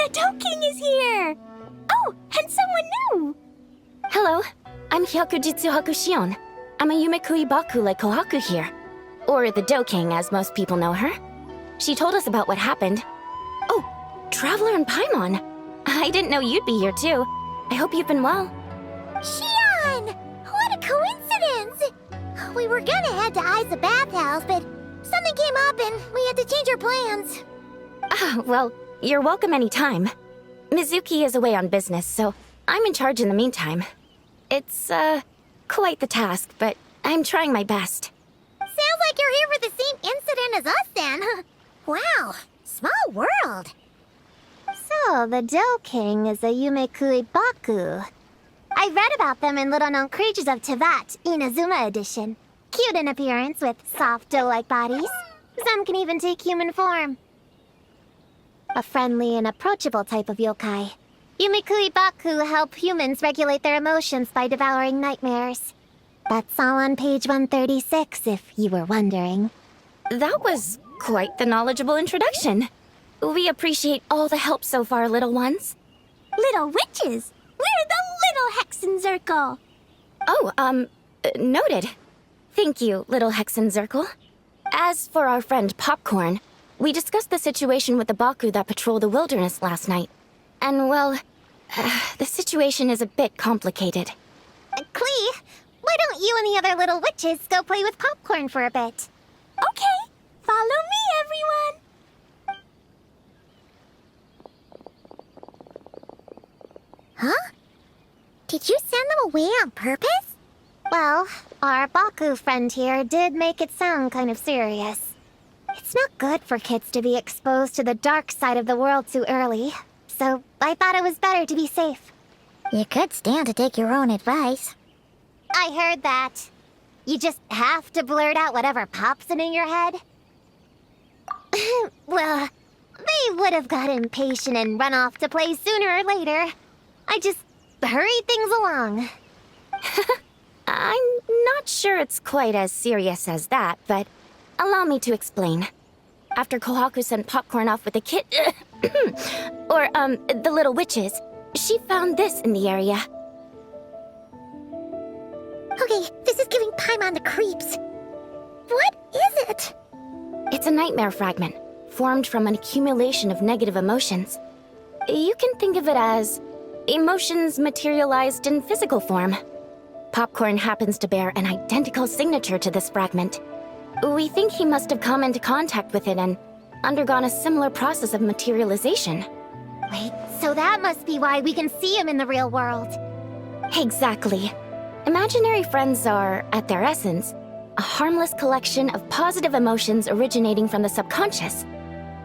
The Dough King is here! Oh, and someone new! Hello, I'm Hyakujitsu Hakushion. I'm a Yumekui Baku like Kohaku here. Or the Dough King, as most people know her. She told us about what happened. Oh, Traveler and Paimon. I didn't know you'd be here too. I hope you've been well. Shion! What a coincidence! We were gonna head to Ai's bathhouse, but something came up and we had to change our plans. Ah, well, you're welcome anytime. Mizuki is away on business, so I'm in charge in the meantime. It's, quite the task, but I'm trying my best. Sounds like you're here for the same incident as us then. Wow, small world. So, the Dough King is a Yumekui Baku. I read about them in Little Known Creatures of Teyvat, Inazuma edition. Cute in appearance with soft dough-like bodies. Some can even take human form. A friendly and approachable type of yokai. Yumekui Baku help humans regulate their emotions by devouring nightmares. That's all on page 136, if you were wondering. That was quite the knowledgeable introduction. We appreciate all the help so far, little ones. Little witches! We're the Little Hexenzirkel! Oh, noted. Thank you, little Hexenzirkel. As for our friend Popcorn, we discussed the situation with the Baku that patrol the wilderness last night. And, well, the situation is a bit complicated. Klee, why don't you and the other little witches go play with Popcorn for a bit? Okay, follow me, everyone! Huh? Did you send them away on purpose? Well, our Baku friend here did make it sound kind of serious. It's not good for kids to be exposed to the dark side of the world too early, so I thought it was better to be safe. You could stand to take your own advice. I heard that. You just have to blurt out whatever pops in your head. Well, they would have got impatient and run off to play sooner or later. I just hurried things along. I'm not sure it's quite as serious as that, but allow me to explain. After Kohaku sent Popcorn off with the kid... the little witches, she found this in the area. Okay, this is giving Paimon the creeps. What is it? It's a nightmare fragment, formed from an accumulation of negative emotions. You can think of it as emotions materialized in physical form. Popcorn happens to bear an identical signature to this fragment. We think he must have come into contact with it and undergone a similar process of materialization. Wait, so that must be why we can see him in the real world. Exactly. Imaginary friends are, at their essence, a harmless collection of positive emotions originating from the subconscious.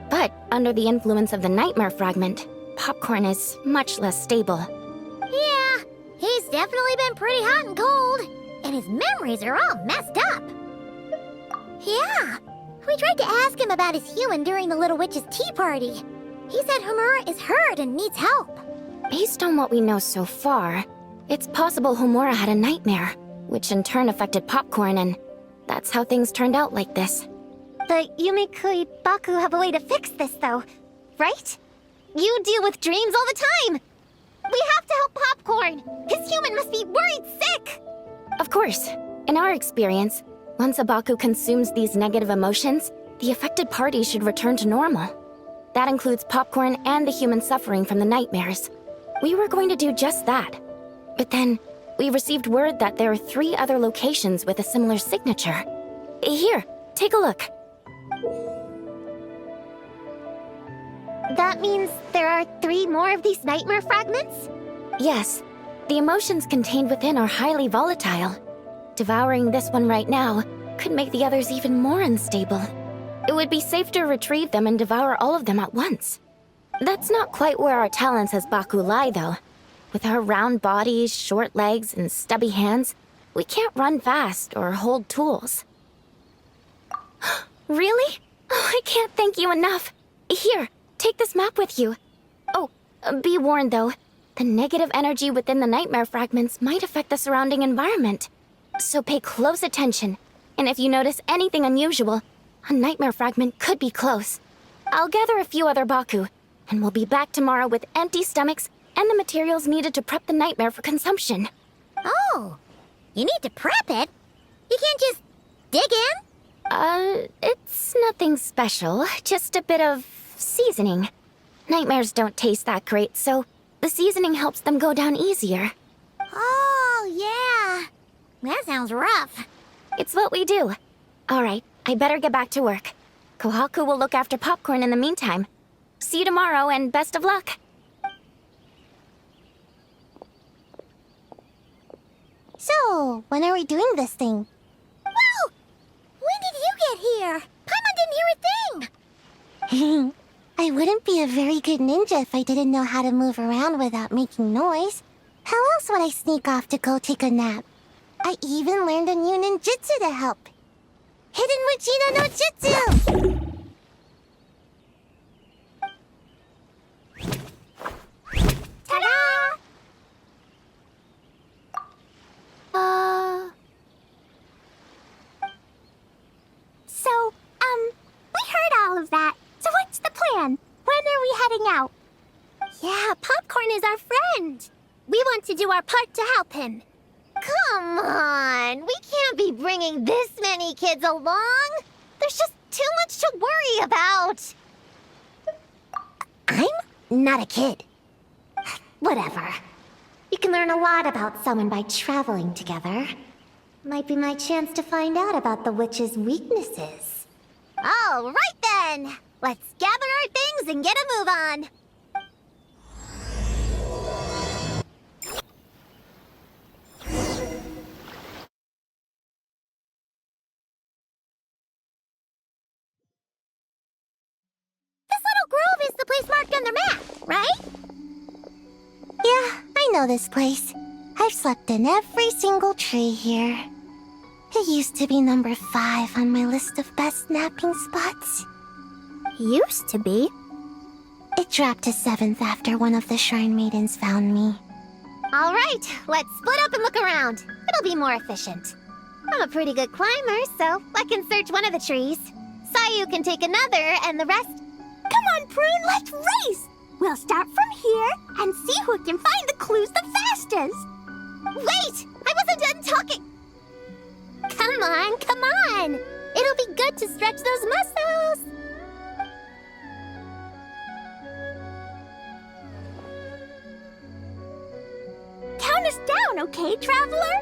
But under the influence of the nightmare fragment, Popcorn is much less stable. Yeah, he's definitely been pretty hot and cold, and his memories are all messed up. Yeah, we tried to ask him about his human during the Little Witch's tea party. He said Homura is hurt and needs help. Based on what we know so far, it's possible Homura had a nightmare, which in turn affected Popcorn, and that's how things turned out like this. The Yumekui Baku have a way to fix this, though, right? You deal with dreams all the time! We have to help Popcorn! His human must be worried sick! Of course. In our experience, once a Baku consumes these negative emotions, the affected party should return to normal. That includes Popcorn and the human suffering from the nightmares. We were going to do just that. But then, we received word that there are 3 other locations with a similar signature. Here, take a look. That means there are 3 more of these nightmare fragments? Yes. The emotions contained within are highly volatile. Devouring this one right now could make the others even more unstable. It would be safe to retrieve them and devour all of them at once. That's not quite where our talents as Baku lie, though. With our round bodies, short legs, and stubby hands, we can't run fast or hold tools. Really? Oh, I can't thank you enough. Here, take this map with you. Oh, be warned though, the negative energy within the nightmare fragments might affect the surrounding environment. So pay close attention, and if you notice anything unusual, a nightmare fragment could be close. I'll gather a few other Baku, And we'll be back tomorrow with empty stomachs and the materials needed to prep the nightmare for consumption. Oh, you need to prep it? You can't just dig in? It's nothing special. Just a bit of seasoning. Nightmares don't taste that great, so the seasoning helps them go down easier. Oh, yeah. That sounds rough. It's what we do. All right, I better get back to work. Kohaku will look after popcorn in the meantime. See you tomorrow, and best of luck. So, when are we doing this thing? Whoa! When did you get here? Paimon didn't hear a thing! I wouldn't be a very good ninja if I didn't know how to move around without making noise. How else would I sneak off to go take a nap? I even learned a new ninjutsu to help. Hidden Mujina no Jutsu! Ta-da! So, we heard all of that. So what's the plan? When are we heading out? Yeah, Popcorn is our friend. We want to do our part to help him. Come on, we can't be bringing this many kids along. There's just too much to worry about. I'm not a kid. Whatever. You can learn a lot about someone by traveling together. Might be my chance to find out about the witch's weaknesses. All right then! Let's gather our things and get a move on! This little grove is the place marked on the map, right? Yeah, I know this place. I've slept in every single tree here. It used to be number 5 on my list of best napping spots. Used to be? It dropped to 7th after one of the Shrine Maidens found me. All right, let's split up and look around. It'll be more efficient. I'm a pretty good climber, so I can search one of the trees. Sayu can take another, and the rest... Come on, Prune, let's race! We'll start from here and see who can find the clues the fastest. Wait! I wasn't done talking! Come on, come on! It'll be good to stretch those muscles! Count us down, okay, traveler?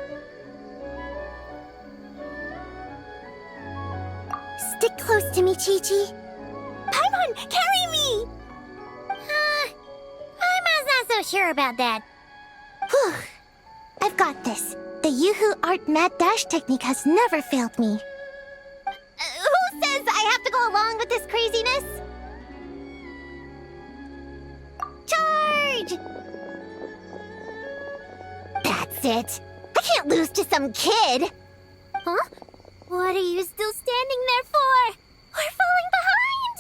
Stick close to me, Chi-Chi. Paimon, carry me! Paimon's not so sure about that. Whew. I've got this. The Yoo-Hoo Art Mad Dash technique has never failed me. Who says I have to go along with this craziness? Charge! That's it. I can't lose to some kid. Huh? What are you still standing there for? We're falling behind!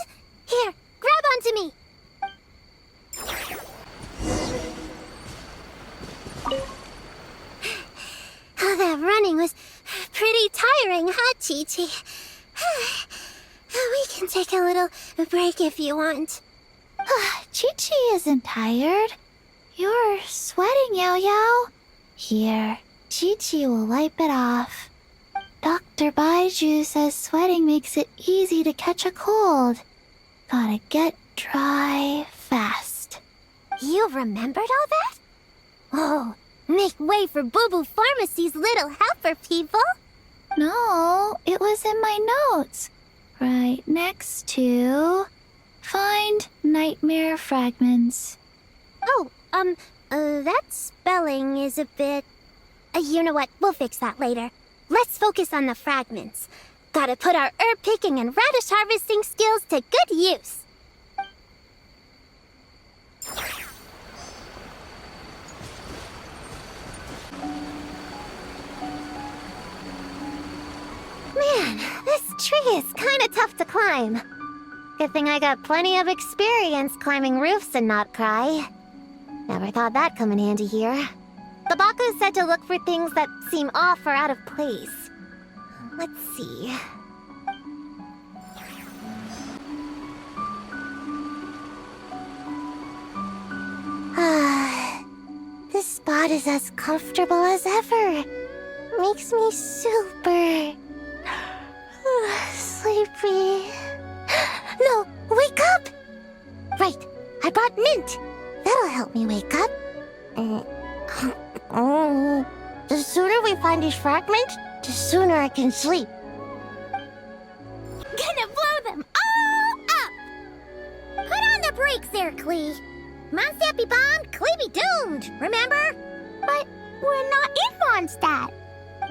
Here, grab onto me. Oh, that running was pretty tiring, huh, Chi-Chi? We can take a little break if you want. Chi-Chi isn't tired. You're sweating, Yao-Yao. Here, Chi-Chi will wipe it off. Dr. Baiju says sweating makes it easy to catch a cold. Gotta get dry fast. You remembered all that? Oh, make way for Boo Boo Pharmacy's little helper, people. No, it was in my notes. Right next to... Find nightmare fragments. Oh, that spelling is a bit... you know what? We'll fix that later. Let's focus on the fragments. Gotta put our herb picking and radish harvesting skills to good use. Man, this tree is kinda tough to climb. Good thing I got plenty of experience climbing roofs and not cry. Never thought that'd come in handy here. The Baku said to look for things that seem off or out of place. Let's see. bed is as comfortable as ever. Makes me super sleepy. No, wake up! Right, I brought mint. That'll help me wake up. The sooner we find this fragment, the sooner I can sleep. Gonna blow them all up! Put on the brakes there, Klee. Mondstadt be bombed, Klee be doomed, remember? But we're not in Mondstadt.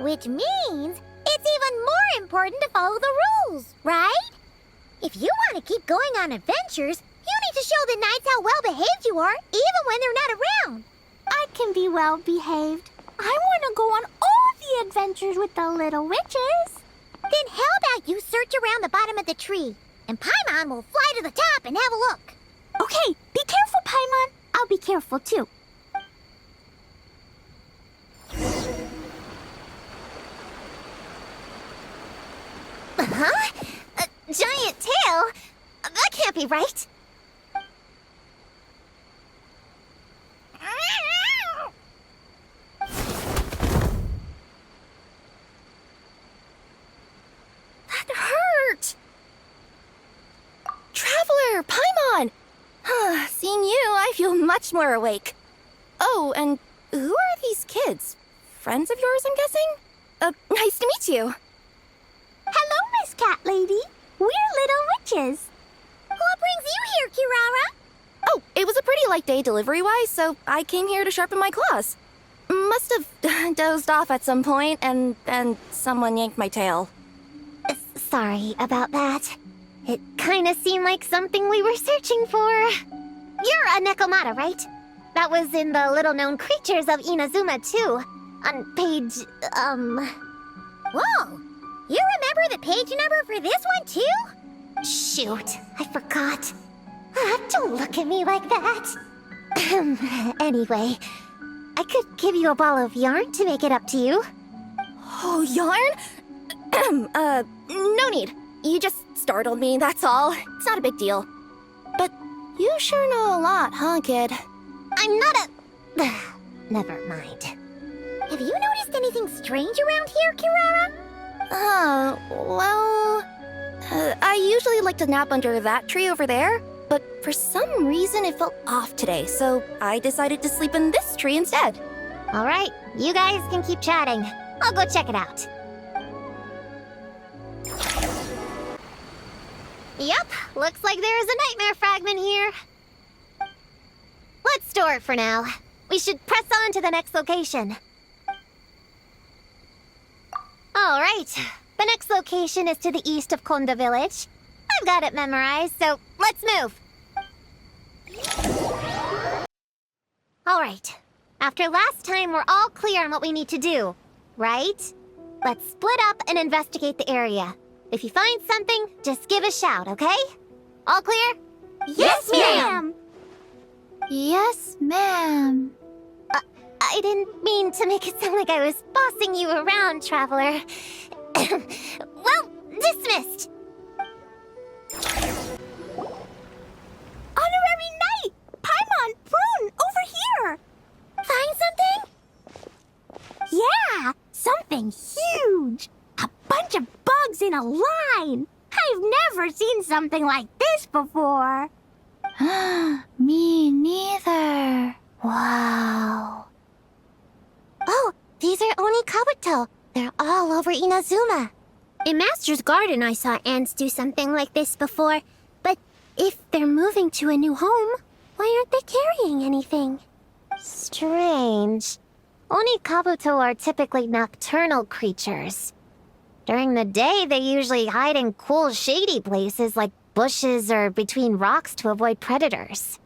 Which means it's even more important to follow the rules, right? If you want to keep going on adventures, you need to show the knights how well-behaved you are, even when they're not around. I can be well-behaved. I want to go on all the adventures with the little witches. Then how about you search around the bottom of the tree, and Paimon will fly to the top and have a look. Okay, be careful, Paimon. I'll be careful, too. Huh? A giant tail? That can't be right. That hurt! Traveler, Paimon! Seeing you, I feel much more awake. Oh, and who are these kids? Friends of yours, I'm guessing? Nice to meet you. Hello, Miss Cat Lady. We're little witches. What brings you here, Kirara? Oh, it was a pretty light day delivery-wise, so I came here to sharpen my claws. Must have dozed off at some point, and someone yanked my tail. Sorry about that. It kind of seemed like something we were searching for. You're a Nekomata, right? That was in the little-known creatures of Inazuma, too. On page, Whoa! You remember the page number for this one, too? Shoot, I forgot. Don't look at me like that. Anyway, I could give you a ball of yarn to make it up to you. Oh, yarn? No need. You just startled me, that's all. It's not a big deal. But you sure know a lot, huh, kid? I'm not a... Never mind. Have you noticed anything strange around here, Kirara? Well... I usually like to nap under that tree over there, but for some reason it felt off today, so I decided to sleep in this tree instead. All right, you guys can keep chatting. I'll go check it out. Yep, looks like there is a nightmare fragment here. Let's store it for now. We should press on to the next location. All right, the next location is to the east of Konda Village. I've got it memorized, so let's move. All right, after last time, we're all clear on what we need to do, right? Let's split up and investigate the area. If you find something, just give a shout, okay? All clear? Yes, ma'am! Yes, ma'am. I didn't mean to make it sound like I was bossing you around, Traveler. Well, dismissed. Honorary Knight! Paimon, Prune, over here! Find something? Yeah, something huge! A bunch of bugs in a line! I've never seen something like this before! Me neither. Wow. Oh, these are Oni Kabuto. They're all over Inazuma. In Master's Garden, I saw ants do something like this before. But if they're moving to a new home, why aren't they carrying anything? Strange. Oni Kabuto are typically nocturnal creatures. During the day, they usually hide in cool, shady places like bushes or between rocks to avoid predators.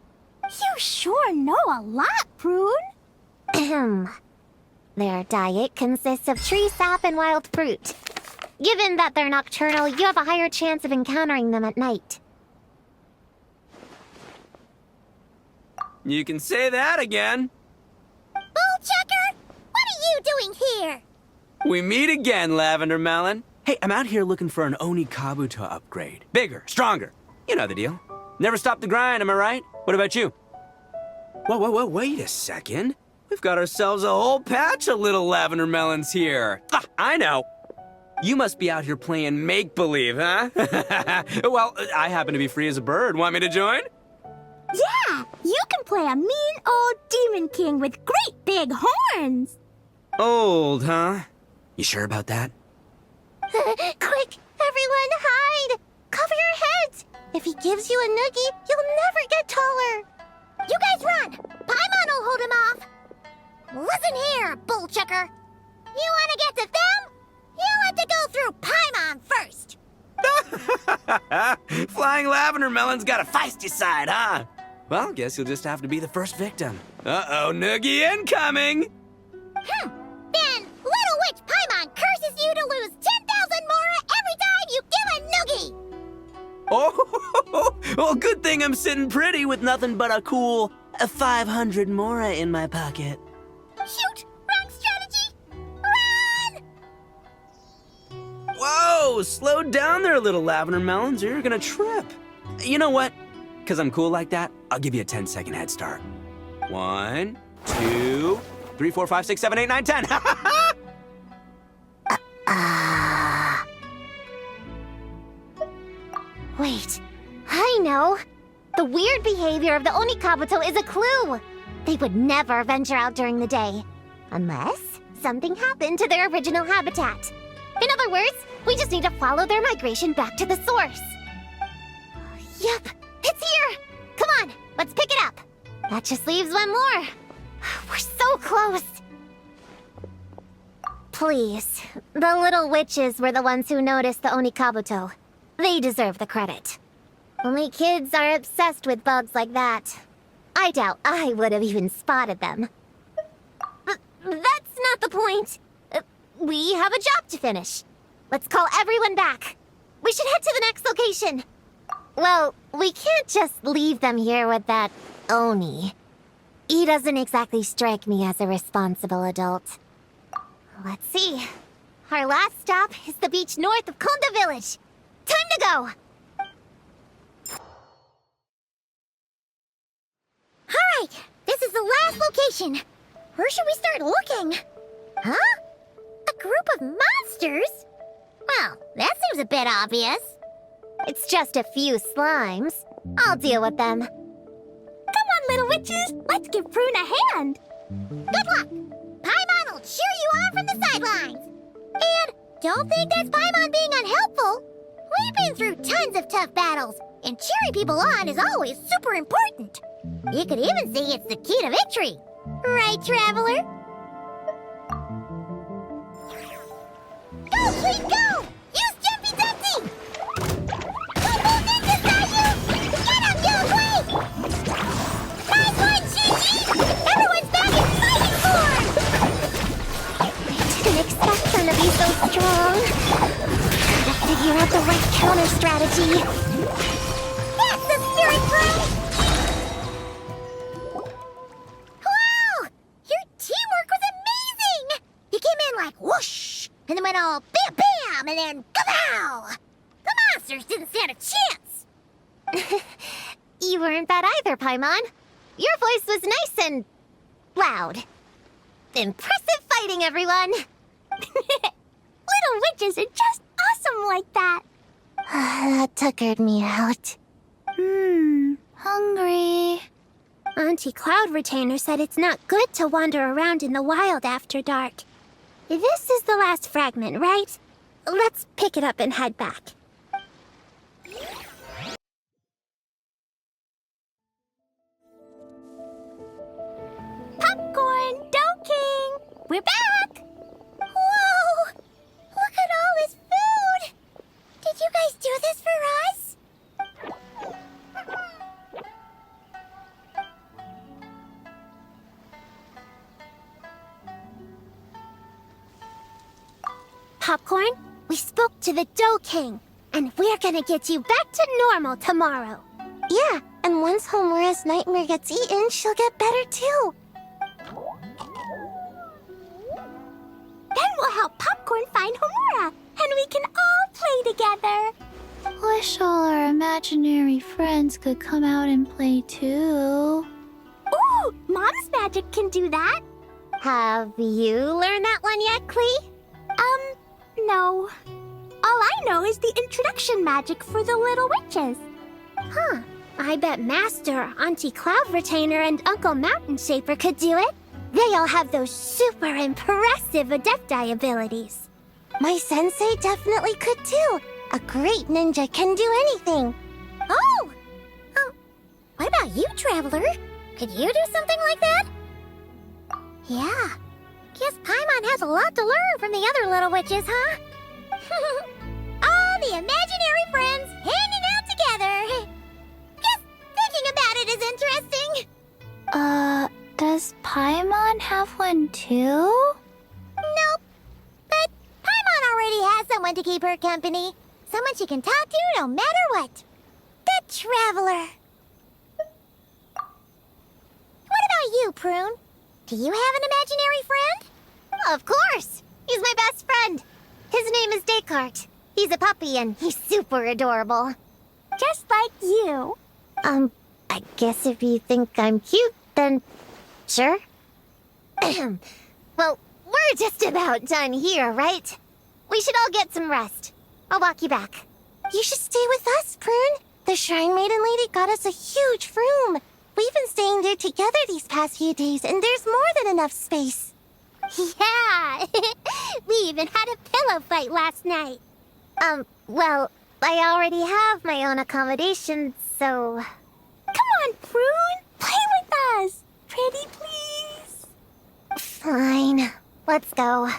You sure know a lot, Prune. Ahem. Their diet consists of tree sap and wild fruit. Given that they're nocturnal, you have a higher chance of encountering them at night. You can say that again. Bullchucker! What are you doing here? We meet again, Lavender Melon. Hey, I'm out here looking for an Oni Kabuto upgrade. Bigger, stronger. You know the deal. Never stop the grind, am I right? What about you? Whoa, wait a second. We've got ourselves a whole patch of little lavender melons here. Ah, I know. You must be out here playing make-believe, huh? Well, I happen to be free as a bird. Want me to join? Yeah, you can play a mean old demon king with great big horns. Old, huh? You sure about that? Quick, everyone hide! Cover your heads! If he gives you a noogie, you'll never get taller. You guys run! Paimon will hold him off. Listen here, bullchucker. You want to get to them? You have to go through Paimon first. Flying lavender melon's got a feisty side, huh? Well, guess you'll just have to be the first victim. Uh-oh, noogie incoming! Then Little Witch Paimon curses you to lose 10,000 mora every time you give a noogie. Oh, well, good thing I'm sitting pretty with nothing but a cool 500 mora in my pocket. Shoot! Wrong strategy! Run! Whoa, slow down there, little lavender melons, or you're gonna trip. You know what? Because I'm cool like that, I'll give you a 10-second head start. 1, 2, 3, 4, 5, 6, 7, 8, 9, 10. Wait, I know. The weird behavior of the Onikabuto is a clue. They would never venture out during the day. Unless something happened to their original habitat. In other words, we just need to follow their migration back to the source. Yep, it's here! Come on, let's pick it up. That just leaves one more. We're so close. Please, the little witches were the ones who noticed the Onikabuto. They deserve the credit. Only kids are obsessed with bugs like that. I doubt I would have even spotted them. But that's not the point. We have a job to finish. Let's call everyone back. We should head to the next location. Well, we can't just leave them here with that Oni. He doesn't exactly strike me as a responsible adult. Let's see. Our last stop is the beach north of Konda Village. Time to go! Alright, this is the last location. Where should we start looking? Huh? A group of monsters? Well, that seems a bit obvious. It's just a few slimes. I'll deal with them. Come on, little witches! Let's give Prune a hand! Good luck! Paimon will cheer you on from the sidelines! And don't think that's Paimon being unhelpful! We've been through tons of tough battles, and cheering people on is always super important. You could even say it's the key to victory. Right, Traveler? Go, Queen, go! Use Jumpy Dutzy! Couple ninjas got you! Get him, Yellowquake! Nice one, Chi-Chi! Everyone's back in fighting form! I didn't expect them to be so strong. Gotta figure out the right counter strategy. That's the spirit, friend! Wow! Your teamwork was amazing! You came in like whoosh! And then went all bam bam and then kapow! The monsters didn't stand a chance! You weren't bad either, Paimon. Your voice was nice and loud. Impressive fighting, everyone! Little witches are just awesome like that. That tuckered me out. Hungry. Auntie Cloud Retainer said it's not good to wander around in the wild after dark. This is the last fragment, right? Let's pick it up and head back. Popcorn, Dough King! We're back! Whoa! Look at all this food! Did you guys do this for us? Popcorn, we spoke to the Dough King, and we're gonna get you back to normal tomorrow. Yeah, and once Homura's nightmare gets eaten, she'll get better too. Then we'll help Popcorn find Homura, and we can all play together. Wish all our imaginary friends could come out and play too. Ooh, Mom's magic can do that. Have you learned that one yet, Klee? No. All I know is the introduction magic for the little witches. Huh. I bet Master, Auntie Cloud Retainer, and Uncle Mountain Shaper could do it. They all have those super impressive Adepti abilities. My sensei definitely could too. A great ninja can do anything. Oh! What about you, Traveler? Could you do something like that? Yeah. Guess Paimon has a lot to learn from the other little witches, huh? All the imaginary friends hanging out together. Just thinking about it is interesting. Does Paimon have one too? Nope. But Paimon already has someone to keep her company. Someone she can talk to no matter what. The Traveler. What about you, Prune? Do you have an imaginary friend? Of course. He's my best friend. His name is Descartes. He's a puppy and he's super adorable. Just like you. I guess if you think I'm cute, then sure. Well, we're just about done here, right? We should all get some rest. I'll walk you back. You should stay with us, Prune. The Shrine Maiden Lady got us a huge room. We've been staying there together these past few days, and there's more than enough space. Yeah, we even had a pillow fight last night. Well, I already have my own accommodation, so... Come on, Prune. Play with us. Pretty please. Fine. Let's go.